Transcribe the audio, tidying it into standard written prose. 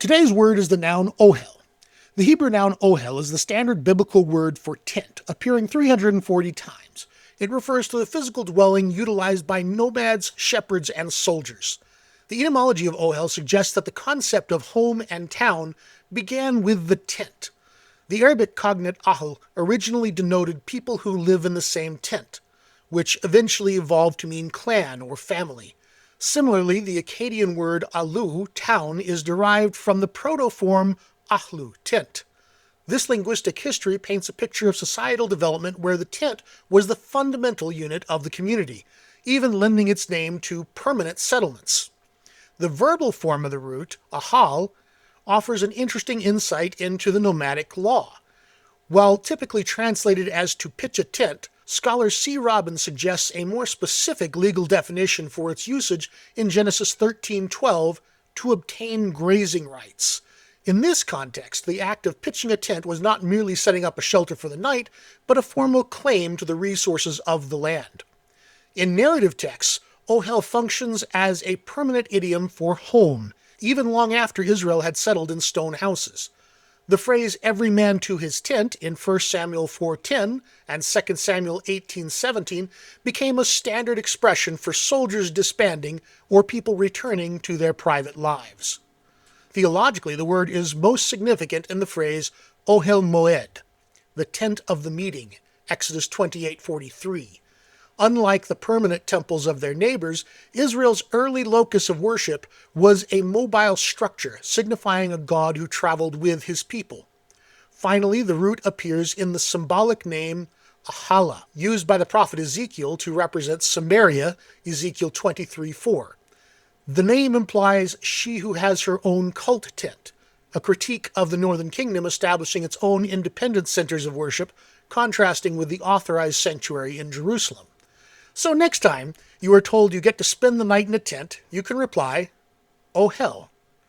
Today's word is the noun ōhel. The Hebrew noun ōhel is the standard biblical word for tent, appearing 340 times. It refers to the physical dwelling utilized by nomads, shepherds, and soldiers. The etymology of ōhel suggests that the concept of home and town began with the tent. The Arabic cognate ʻōhel originally denoted people who live in the same tent, which eventually evolved to mean clan or family. Similarly, the Akkadian word alu, town, is derived from the proto-form ahlu, tent. This linguistic history paints a picture of societal development where the tent was the fundamental unit of the community, even lending its name to permanent settlements. The verbal form of the root, ʻōhel, offers an interesting insight into the nomadic law. While typically translated as to pitch a tent, scholar C. Robbins suggests a more specific legal definition for its usage in Genesis 13:12, to obtain grazing rights. In this context, the act of pitching a tent was not merely setting up a shelter for the night, but a formal claim to the resources of the land. In narrative texts, ōhel functions as a permanent idiom for home, even long after Israel had settled in stone houses. The phrase "every man to his tent" in 1 Samuel 4:10 and 2 Samuel 18:17 became a standard expression for soldiers disbanding or people returning to their private lives. Theologically, the word is most significant in the phrase ōhel moed, the tent of the meeting, Exodus 28:43. Unlike the permanent temples of their neighbors, Israel's early locus of worship was a mobile structure, signifying a God who traveled with his people. Finally, the root appears in the symbolic name ʻōhel, used by the prophet Ezekiel to represent Samaria, Ezekiel 23:4. The name implies she who has her own cult tent, a critique of the northern kingdom establishing its own independent centers of worship, contrasting with the authorized sanctuary in Jerusalem. So next time you are told you get to spend the night in a tent, you can reply, ōhel.